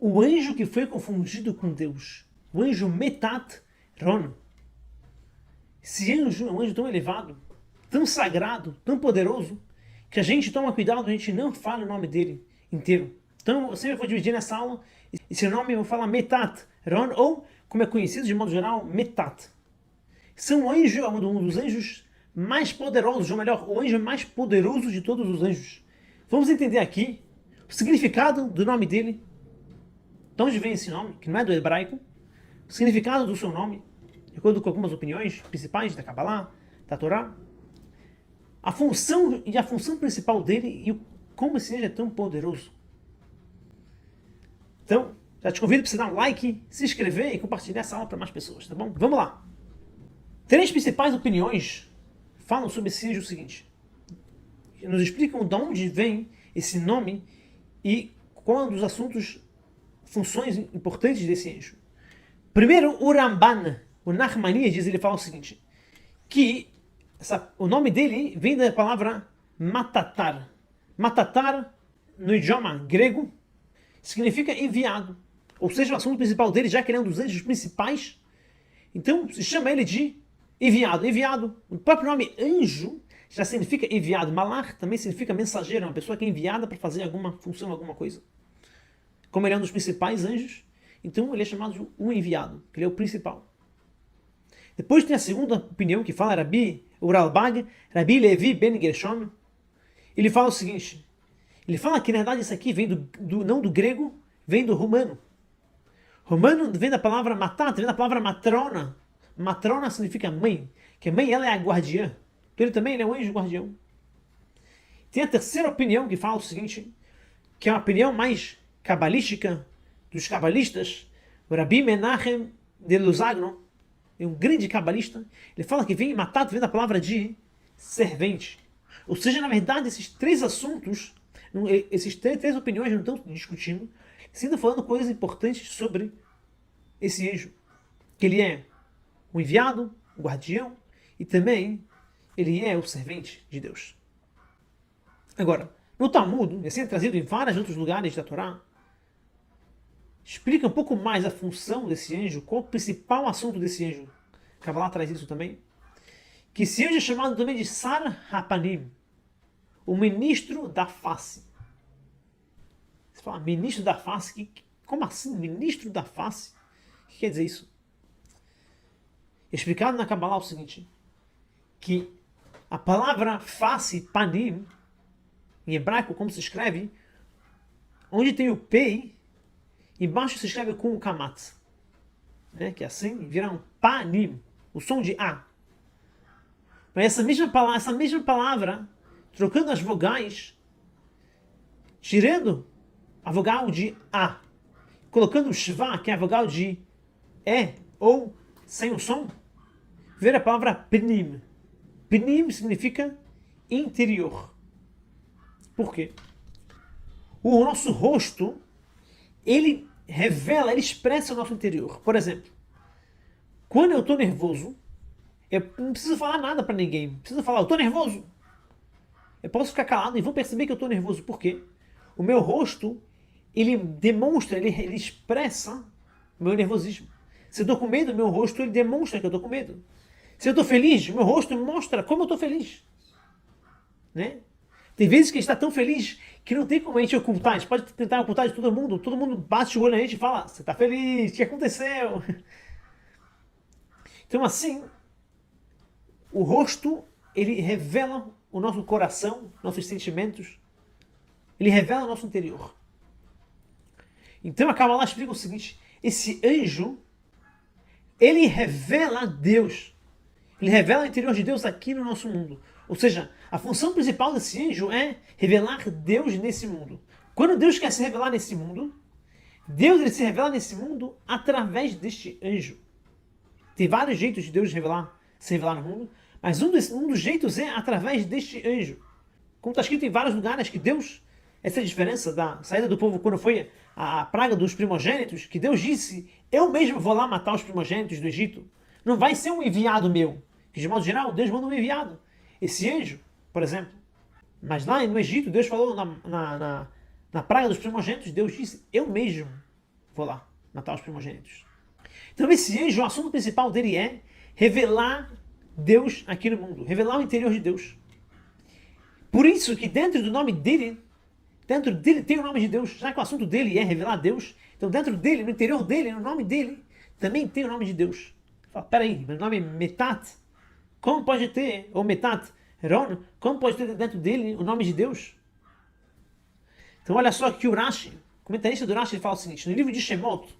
o anjo que foi confundido com Deus, o anjo Metat Ron. Esse anjo é um anjo tão elevado, tão sagrado, tão poderoso, que a gente toma cuidado, a gente não fala o nome dele inteiro. Então, eu sempre vou dividir nessa aula, esse nome eu vou falar Metat Ron, ou, como é conhecido de modo geral, Metat. São anjo, é um dos anjos mais poderosos, ou melhor, o anjo mais poderoso de todos os anjos. Vamos entender aqui o significado do nome dele, de onde vem esse nome, que não é do hebraico, o significado do seu nome, de acordo com algumas opiniões principais da Kabbalah, da Torá, a função principal dele e como esse anjo é tão poderoso. Então, já te convido para você dar um like, se inscrever e compartilhar essa aula para mais pessoas, tá bom? Vamos lá! 3 principais opiniões falam sobre esse anjo o seguinte, nos explicam de onde vem esse nome e qual é um dos assuntos, funções importantes desse anjo. Primeiro, o Ramban, o Nachmanides, ele fala o seguinte, que o nome dele vem da palavra matatar. Matatar, no idioma grego, significa enviado. Ou seja, o assunto principal dele, já que ele é um dos anjos principais, então se chama ele de enviado. Enviado, o próprio nome anjo já significa enviado. Malach também significa mensageiro, uma pessoa que é enviada para fazer alguma função, alguma coisa. Como ele é um dos principais anjos, então ele é chamado de um enviado, que ele é o principal. Depois tem a segunda opinião que fala Rabi Uralbag, Rabi Levi Ben Gershom. Ele fala o seguinte, ele fala que na verdade isso aqui vem não do grego, vem do romano. Romano vem da palavra matat, vem da palavra matrona. Matrona significa mãe, que a mãe ela é a guardiã. Então ele é um anjo guardião. Tem a terceira opinião que fala o seguinte, que é uma opinião mais cabalística dos cabalistas, o Rabi Menachem de Luzagno, é um grande cabalista, ele fala que vem matar, vem da palavra de servente. Ou seja, na verdade, esses 3 assuntos, essas três opiniões não estão discutindo, sim estão falando coisas importantes sobre esse anjo. Que ele é o enviado, o guardião, e também ele é o servente de Deus. Agora, no Talmud, assim é trazido em vários outros lugares da Torá, explica um pouco mais a função desse anjo, qual o principal assunto desse anjo. Kabbalah traz isso também. Que esse anjo é chamado também de Sar Hapanim, o ministro da face. Você fala, ministro da face? Como assim, ministro da face? O que quer dizer isso? É explicado na Kabbalah o seguinte, que a palavra face, panim, em hebraico, como se escreve, onde tem o P, embaixo se escreve com o kamat, né? Que assim vira um panim, o som de A. Mas essa mesma palavra, trocando as vogais, tirando a vogal de A, colocando o shva, que é a vogal de E, ou sem o som, vira a palavra pnim. Pnim significa interior. Por quê? O nosso rosto, ele revela, ele expressa o nosso interior. Por exemplo, quando eu estou nervoso, eu não preciso falar nada para ninguém. Não preciso falar, eu estou nervoso. Eu posso ficar calado e vão perceber que eu estou nervoso. Por quê? O meu rosto, ele demonstra, ele expressa o meu nervosismo. Se eu estou com medo, meu rosto ele demonstra que eu estou com medo. Se eu estou feliz, meu rosto mostra como eu estou feliz. Né? Tem vezes que a gente está tão feliz que não tem como a gente ocultar. A gente pode tentar ocultar de todo mundo bate o olho na gente e fala, você está feliz, o que aconteceu? Então assim, o rosto, ele revela o nosso coração, nossos sentimentos, ele revela o nosso interior. Então a Kabbalah explica o seguinte, esse anjo, ele revela Deus. Ele revela o interior de Deus aqui no nosso mundo. Ou seja, a função principal desse anjo é revelar Deus nesse mundo. Quando Deus quer se revelar nesse mundo, Deus ele se revela nesse mundo através deste anjo. Tem vários jeitos de Deus se revelar no mundo, mas um dos jeitos é através deste anjo. Como está escrito em vários lugares que Deus, essa é a diferença da saída do povo quando foi a praga dos primogênitos, que Deus disse, eu mesmo vou lá matar os primogênitos do Egito. Não vai ser um enviado meu. Que de modo geral, Deus manda um enviado. Esse anjo, por exemplo. Mas lá no Egito, Deus falou na praga dos primogênitos, Deus disse, eu mesmo vou lá matar os primogênitos. Então esse anjo, o assunto principal dele é revelar Deus aqui no mundo, revelar o interior de Deus. Por isso que dentro do nome dele, tem o nome de Deus, já que o assunto dele é revelar Deus, então dentro dele, no interior dele, no nome dele, também tem o nome de Deus. Fala, peraí, meu nome é Metat, como pode ter, ou Metat, Ron, como pode ter dentro dele o nome de Deus? Então olha só que o Rashi, o comentarista do Rashi, ele fala o seguinte, no livro de Shemot,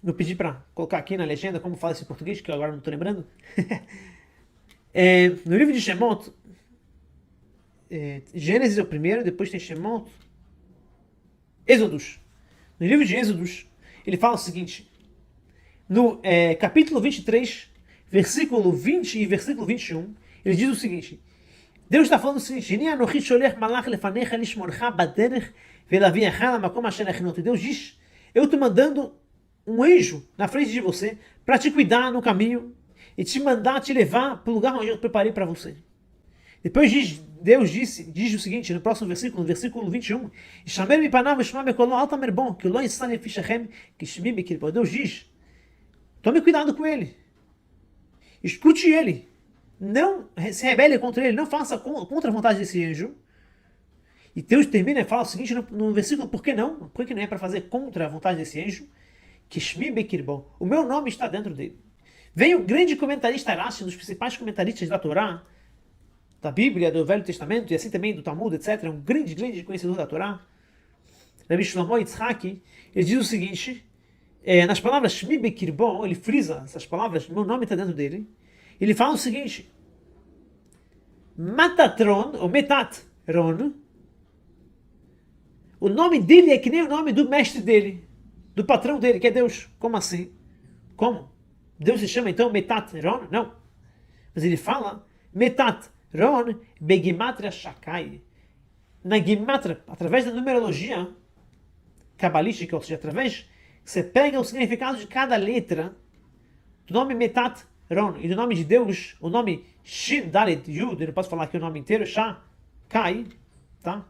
eu pedi para colocar aqui na legenda como fala esse português, que eu agora não estou lembrando. No livro de Shemot, Gênesis é o primeiro, depois tem Shemot, Êxodos. No livro de Êxodos, ele fala o seguinte, no capítulo 23, versículo 20 e versículo 21, ele diz o seguinte, Deus está falando o seguinte, Deus diz, eu estou mandando um anjo na frente de você para te cuidar no caminho e te mandar te levar para o lugar onde eu preparei para você. Depois Deus diz o seguinte, no próximo versículo, no versículo 21, Deus diz, tome cuidado com ele, escute ele, não se rebele contra ele, não faça contra a vontade desse anjo. E Deus termina e fala o seguinte no versículo, por que não? Por que não é para fazer contra a vontade desse anjo? O meu nome está dentro dele. Vem o grande comentarista Rashi, um dos principais comentaristas da Torá, da Bíblia, do Velho Testamento, e assim também do Talmud, etc. Um grande conhecedor da Torá. Rabbi Shlomo Yitzhaki, ele diz o seguinte, nas palavras Shmi Bekirbo, ele frisa essas palavras, meu nome está dentro dele. Ele fala o seguinte, Matatron, ou Metatron, o nome dele é que nem o nome do mestre dele, do patrão dele, que é Deus. Como assim? Como? Deus se chama então Metatron? Não. Mas ele fala Metatron Begimatria Shakai. Na Gimatria, através da numerologia cabalística, ou seja, através que você pega o significado de cada letra do nome Metatron e do nome de Deus, o nome Shin Dalet Yud, eu não posso falar aqui o nome inteiro, Shakai, tá?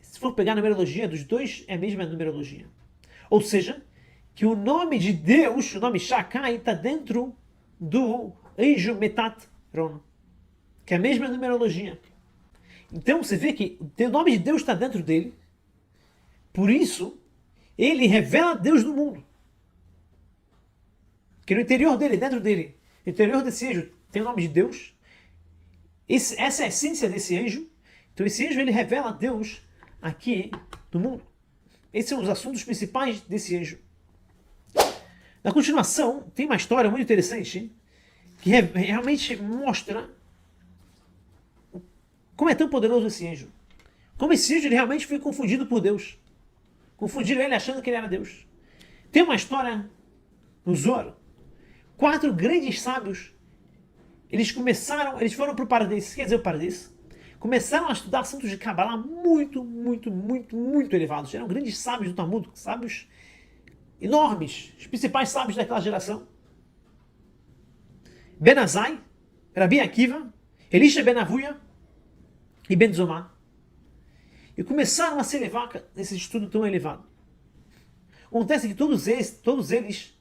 Se for pegar a numerologia dos dois, é a mesma numerologia. Ou seja, que o nome de Deus, o nome Shakai, está dentro do anjo Metatron, que é a mesma numerologia. Então você vê que o nome de Deus está dentro dele, por isso ele revela Deus no mundo. Que no interior dele, dentro dele, no interior desse anjo, tem o nome de Deus. Essa é a essência desse anjo. Então esse anjo ele revela Deus aqui no mundo. Esses são os assuntos principais desse anjo. Na continuação, tem uma história muito interessante que realmente mostra como é tão poderoso esse anjo. Como esse anjo ele realmente foi confundido por Deus. Confundiram ele achando que ele era Deus. Tem uma história no Zohar. 4 grandes sábios, eles foram para o Pardes. Quer dizer, o Pardes? Começaram a estudar assuntos de Kabbalah muito elevados. Eram grandes sábios do Talmud, sábios enormes, os principais sábios daquela geração. Ben Azai, Rabi Akiva, Elisha Ben Avuya e Ben Zomar. E começaram a se elevar nesse estudo tão elevado. Acontece que todos eles,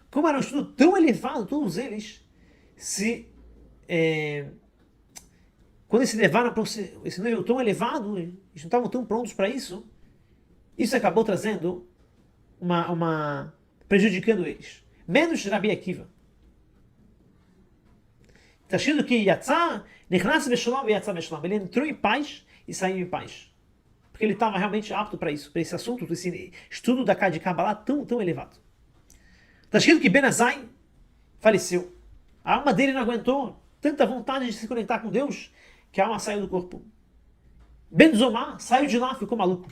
como era um estudo tão elevado, todos eles quando eles se levaram para esse nível tão elevado, eles não estavam tão prontos para isso, isso acabou trazendo prejudicando eles. Menos Rabi Akiva. Está escrito que ele entrou em paz e saiu em paz. Porque ele estava realmente apto para isso, para esse assunto, esse estudo de Kabbalah tão elevado. Está escrito que Ben Azai faleceu. A alma dele não aguentou tanta vontade de se conectar com Deus que a alma saiu do corpo. Ben Zomar saiu de lá, ficou maluco.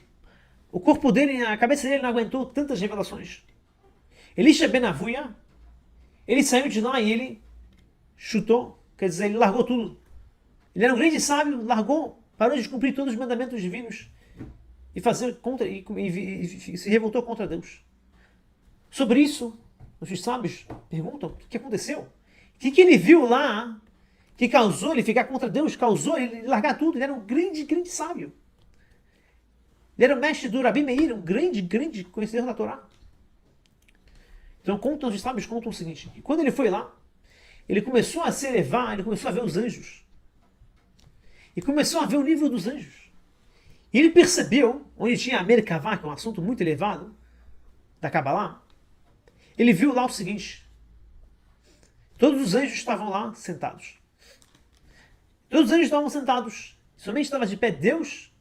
O corpo dele, a cabeça dele não aguentou tantas revelações. Elisha Ben Avuya, ele saiu de lá e ele chutou, quer dizer, ele largou tudo. Ele era um grande sábio, parou de cumprir todos os mandamentos divinos e se revoltou contra Deus. Sobre isso, os sábios perguntam o que aconteceu. O que ele viu lá que causou ele ficar contra Deus, causou ele largar tudo. Ele era um grande sábio. Ele era o mestre do Rabi Meir, um grande conhecedor da Torá. Então os sábios contam o seguinte, que quando ele foi lá, ele começou a se elevar, ele começou a ver os anjos. E começou a ver o nível dos anjos. E ele percebeu, onde tinha a Merkavá, que é um assunto muito elevado, da Kabbalah, ele viu lá o seguinte, todos os anjos estavam lá sentados. Todos os anjos estavam sentados. Somente estava de pé Deus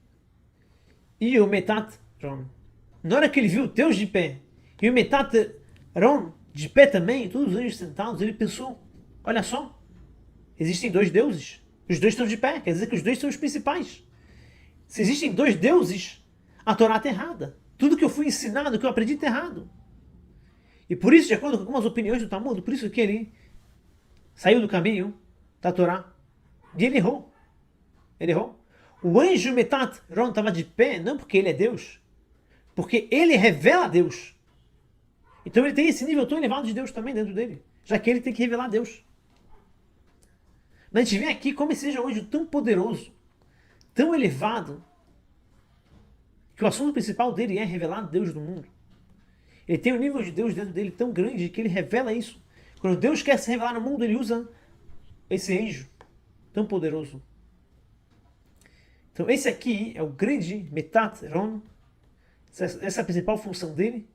e o Metat Ron. Na hora que ele viu Deus de pé e o Metat Ron de pé também, todos os anjos sentados, ele pensou, olha só, existem dois deuses. Os dois estão de pé, quer dizer que os dois são os principais. Se existem dois deuses, a Torá está errada. Tudo que eu fui ensinado, que eu aprendi está errado. E por isso, de acordo com algumas opiniões do Talmud, por isso que ele saiu do caminho da Torá. E ele errou. Ele errou. O anjo Metat Ron estava de pé, não porque ele é Deus, porque ele revela Deus. Então ele tem esse nível tão elevado de Deus também dentro dele, já que ele tem que revelar Deus. Mas a gente vê aqui como esse anjo tão poderoso, tão elevado, que o assunto principal dele é revelar Deus do mundo. Ele tem um nível de Deus dentro dele tão grande que ele revela isso. Quando Deus quer se revelar no mundo, ele usa esse anjo tão poderoso. Então esse aqui é o grande Metat Ron, essa é a principal função dele,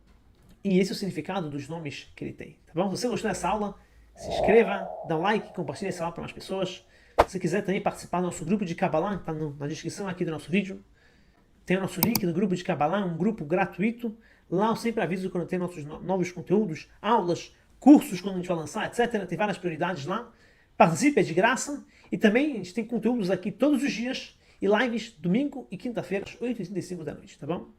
e esse é o significado dos nomes que ele tem. Tá bom? Se você gostou dessa aula, se inscreva, dá um like, compartilhe essa aula para mais pessoas. Se você quiser também participar do nosso grupo de Kabbalah, está na descrição aqui do nosso vídeo. Tem o nosso link no grupo de Kabbalah, um grupo gratuito. Lá eu sempre aviso quando tem nossos novos conteúdos, aulas, cursos quando a gente vai lançar, etc. Tem várias prioridades lá. Participe, é de graça. E também a gente tem conteúdos aqui todos os dias e lives domingo e quinta-feira às 8h35 da noite, tá bom?